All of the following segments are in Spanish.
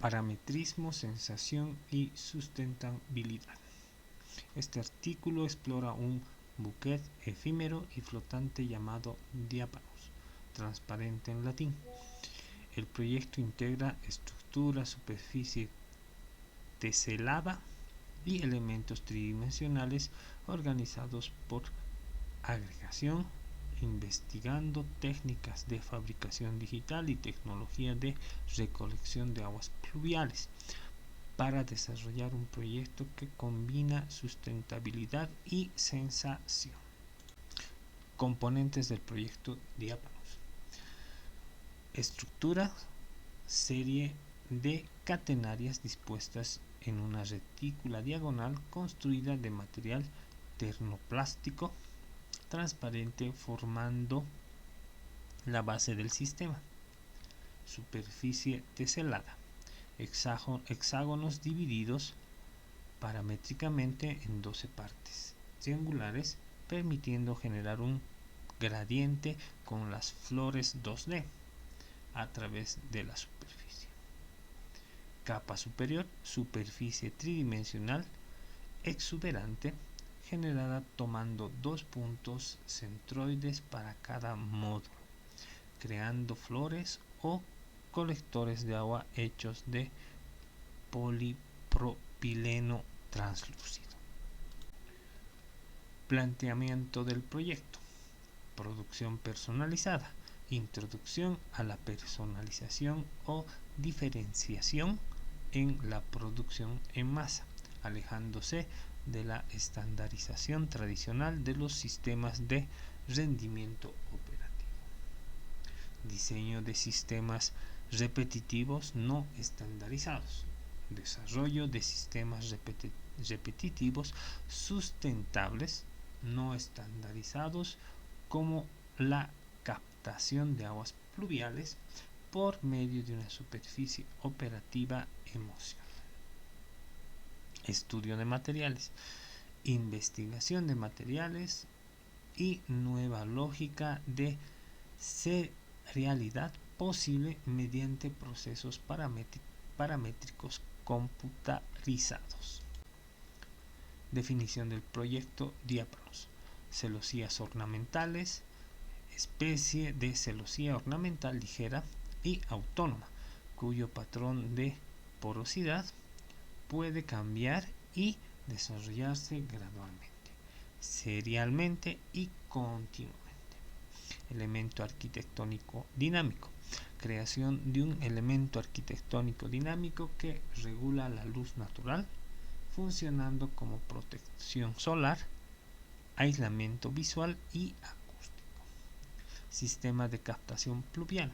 parametrismo, sensación y sustentabilidad. Este artículo explora un bouquet efímero y flotante llamado diápanos, transparente en latín. El proyecto integra estructura, superficie teselada y elementos tridimensionales organizados por agregación, investigando técnicas de fabricación digital y tecnología de recolección de aguas pluviales para desarrollar un proyecto que combina sustentabilidad y sensación. Componentes del proyecto Diápanos. Estructura: serie de catenarias dispuestas en una retícula diagonal construida de material termoplástico transparente formando la base del sistema. Superficie teselada: hexágonos divididos paramétricamente en 12 partes triangulares, permitiendo generar un gradiente con las flores 2D a través de la superficie. Capa superior: superficie tridimensional exuberante generada tomando 2 puntos centroides para cada módulo, creando flores o colectores de agua hechos de polipropileno translúcido. Planteamiento del proyecto. Producción personalizada. Introducción a la personalización o diferenciación en la producción en masa, alejándose de la estandarización tradicional de los sistemas de rendimiento operativo. Diseño de sistemas repetitivos no estandarizados. Desarrollo de sistemas repetitivos sustentables no estandarizados, como la captación de aguas pluviales por medio de una superficie operativa emocional. Estudio de materiales, investigación de materiales y nueva lógica de serialidad posible mediante procesos paramétricos computarizados. Definición del proyecto Diápanos. Celosías ornamentales: especie de celosía ornamental ligera y autónoma, cuyo patrón de porosidad puede cambiar y desarrollarse gradualmente, serialmente y continuamente. Elemento arquitectónico dinámico: creación de un elemento arquitectónico dinámico que regula la luz natural, funcionando como protección solar, aislamiento visual y acústico. Sistema de captación pluvial: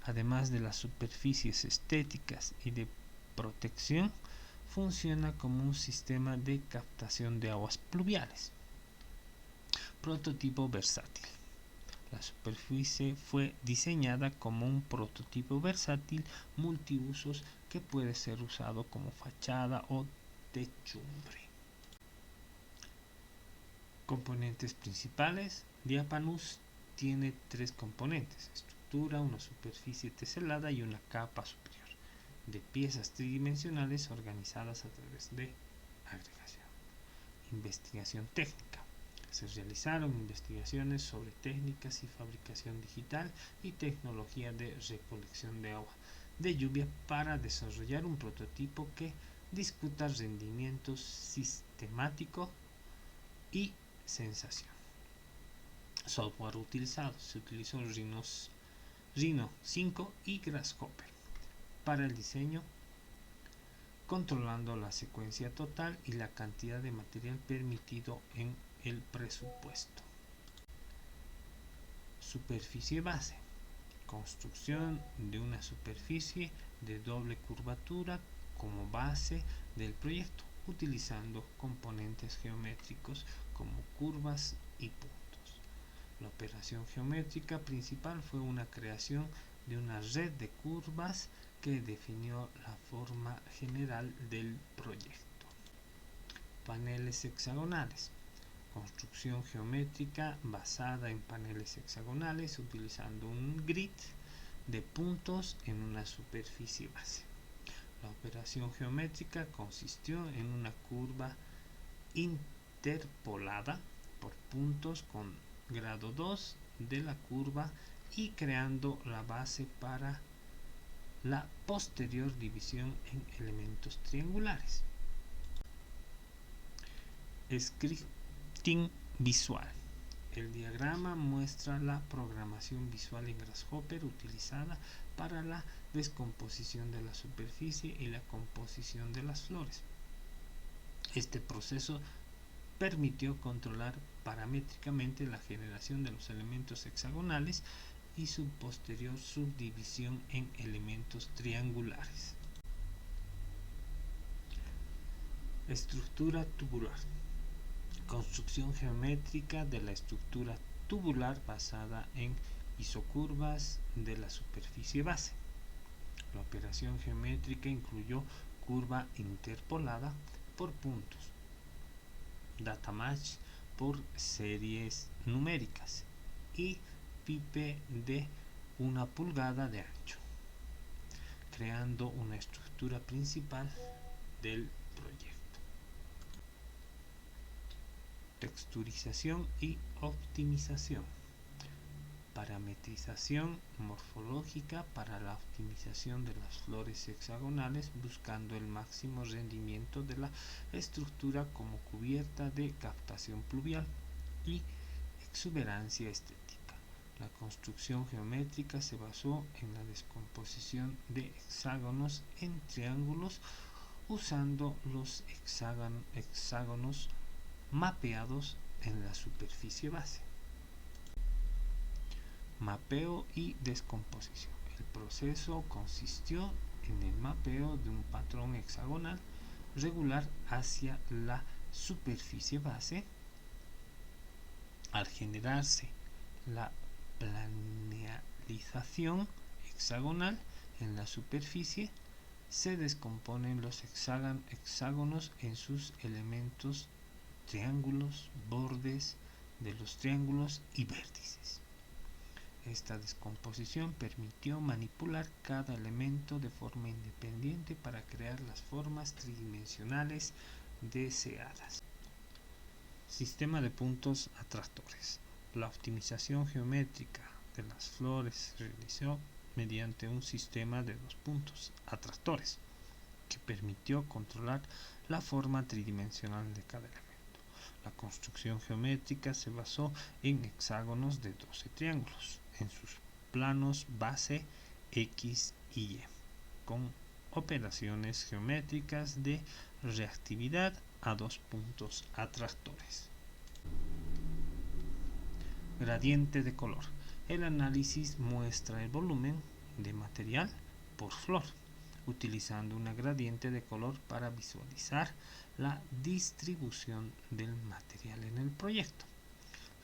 además de las superficies estéticas y de protección, funciona como un sistema de captación de aguas pluviales. Prototipo versátil: la superficie fue diseñada como un prototipo versátil multiusos que puede ser usado como fachada o techumbre. Componentes principales. Diápanos tiene 3 componentes: estructura, una superficie teselada y una capa superior de piezas tridimensionales organizadas a través de agregación. Investigación técnica: se realizaron investigaciones sobre técnicas y fabricación digital y tecnología de recolección de agua de lluvia para desarrollar un prototipo que discuta rendimientos sistemático y sensación. Software utilizado: se utilizó Rhino 5 y Grasshopper para el diseño, controlando la secuencia total y la cantidad de material permitido en el presupuesto. Superficie base: construcción de una superficie de doble curvatura como base del proyecto, utilizando componentes geométricos como curvas y puntos. La operación geométrica principal fue una creación de una red de curvas que definió la forma general del proyecto. Paneles hexagonales: construcción geométrica basada en paneles hexagonales utilizando un grid de puntos en una superficie base. La operación geométrica consistió en una curva interpolada por puntos con grado 2 de la curva y creando la base para la posterior división en elementos triangulares. Scripting visual. El diagrama muestra la programación visual en Grasshopper utilizada para la descomposición de la superficie y la composición de las flores. Este proceso permitió controlar paramétricamente la generación de los elementos hexagonales y su posterior subdivisión en elementos triangulares. Estructura tubular. Construcción geométrica de la estructura tubular basada en isocurvas de la superficie base. La operación geométrica incluyó curva interpolada por puntos, data match por series numéricas y pipe de 1 pulgada de ancho, creando una estructura principal del proyecto. Texturización y optimización. Parametrización morfológica para la optimización de las flores hexagonales, buscando el máximo rendimiento de la estructura como cubierta de captación pluvial y exuberancia estética. La construcción geométrica se basó en la descomposición de hexágonos en triángulos usando los hexágonos mapeados en la superficie base. Mapeo y descomposición. El proceso consistió en el mapeo de un patrón hexagonal regular hacia la superficie base. Al generarse la planealización hexagonal en la superficie, se descomponen los hexágonos en sus elementos triángulos, bordes de los triángulos y vértices. Esta descomposición permitió manipular cada elemento de forma independiente para crear las formas tridimensionales deseadas. Sistema de puntos atractores. La optimización geométrica de las flores se realizó mediante un sistema de 2 puntos atractores que permitió controlar la forma tridimensional de cada elemento. La construcción geométrica se basó en hexágonos de 12 triángulos en sus planos base X y Y, con operaciones geométricas de reactividad a 2 puntos atractores. Gradiente de color. El análisis muestra el volumen de material por flor, utilizando una gradiente de color para visualizar la distribución del material en el proyecto.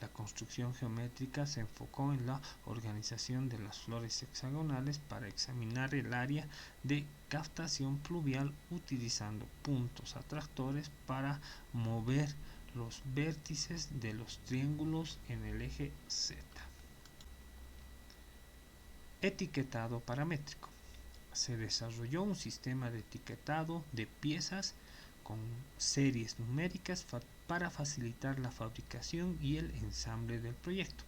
La construcción geométrica se enfocó en la organización de las flores hexagonales para examinar el área de captación pluvial utilizando puntos atractores para mover los vértices de los triángulos en el eje Z. Etiquetado paramétrico. Se desarrolló un sistema de etiquetado de piezas con series numéricas para facilitar la fabricación y el ensamble del proyecto.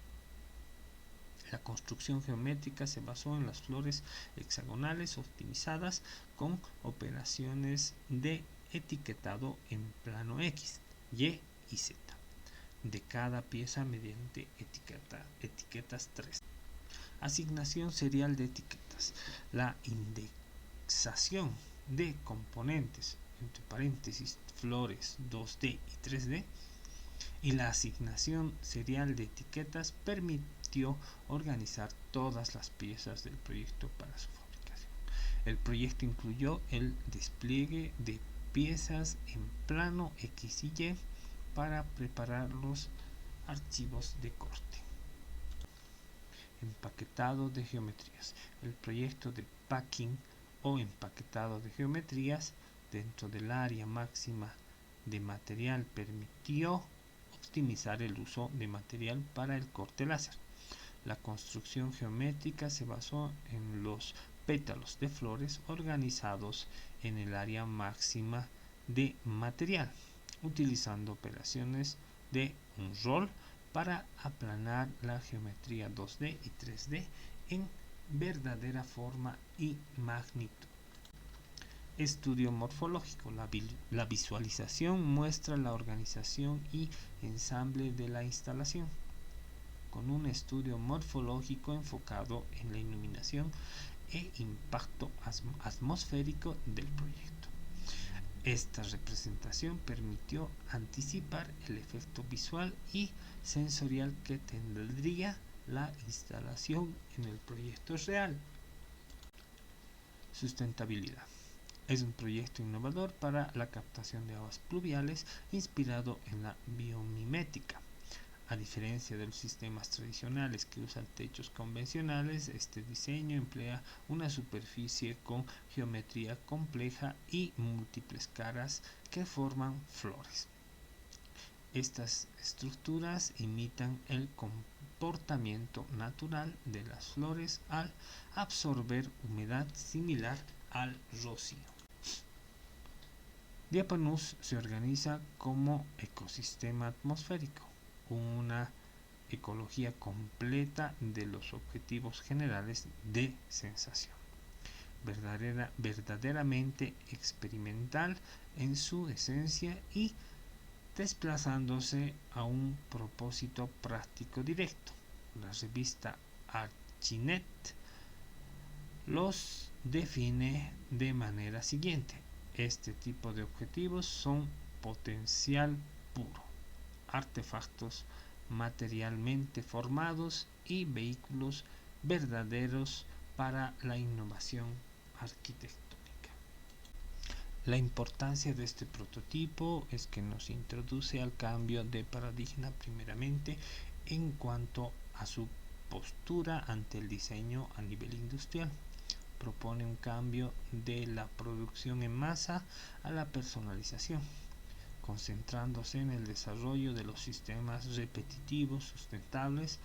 La construcción geométrica se basó en las flores hexagonales optimizadas con operaciones de etiquetado en plano X, Y y Z de cada pieza mediante etiquetas 3. Asignación serial de etiquetas. La indexación de componentes, entre paréntesis, flores 2D y 3D, y la asignación serial de etiquetas permitió organizar todas las piezas del proyecto para su fabricación. El proyecto incluyó el despliegue de piezas en plano X y Y para preparar los archivos de corte. Empaquetado de geometrías. El proyecto de packing o empaquetado de geometrías dentro del área máxima de material permitió optimizar el uso de material para el corte láser. La construcción geométrica se basó en los pétalos de flores organizados en el área máxima de material, utilizando operaciones de un rol para aplanar la geometría 2D y 3D en verdadera forma y magnitud. Estudio morfológico. La visualización muestra la organización y ensamble de la instalación, con un estudio morfológico enfocado en la iluminación e impacto atmosférico del proyecto. Esta representación permitió anticipar el efecto visual y sensorial que tendría la instalación en el proyecto real. Sustentabilidad. Es un proyecto innovador para la captación de aguas pluviales inspirado en la biomimética. A diferencia de los sistemas tradicionales que usan techos convencionales, este diseño emplea una superficie con geometría compleja y múltiples caras que forman flores. Estas estructuras imitan el comportamiento natural de las flores al absorber humedad similar al rocío. Diapanus se organiza como ecosistema atmosférico, una ecología completa de los objetivos generales de sensación, verdaderamente experimental en su esencia y desplazándose a un propósito práctico directo. La revista Archinet los define de manera siguiente: este tipo de objetivos son potencial puro, artefactos materialmente formados y vehículos verdaderos para la innovación arquitectónica. La importancia de este prototipo es que nos introduce al cambio de paradigma, primeramente en cuanto a su postura ante el diseño a nivel industrial. Propone un cambio de la producción en masa a la personalización, concentrándose en el desarrollo de los sistemas repetitivos, sustentables,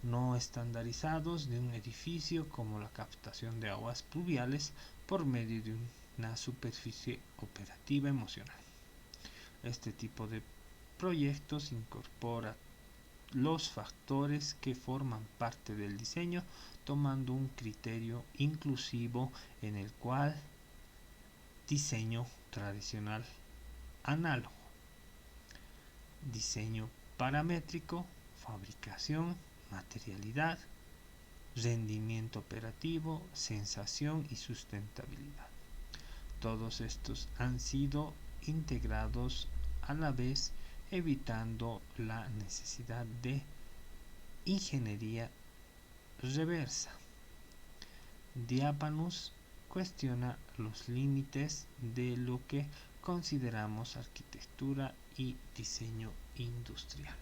no estandarizados de un edificio, como la captación de aguas pluviales por medio de una superficie operativa emocional. Este tipo de proyectos incorpora los factores que forman parte del diseño, tomando un criterio inclusivo en el cual diseño tradicional análogo, diseño paramétrico, fabricación, materialidad, rendimiento operativo, sensación y sustentabilidad. Todos estos han sido integrados a la vez, evitando la necesidad de ingeniería reversa. Diapanus cuestiona los límites de lo que consideramos arquitectura y diseño industrial.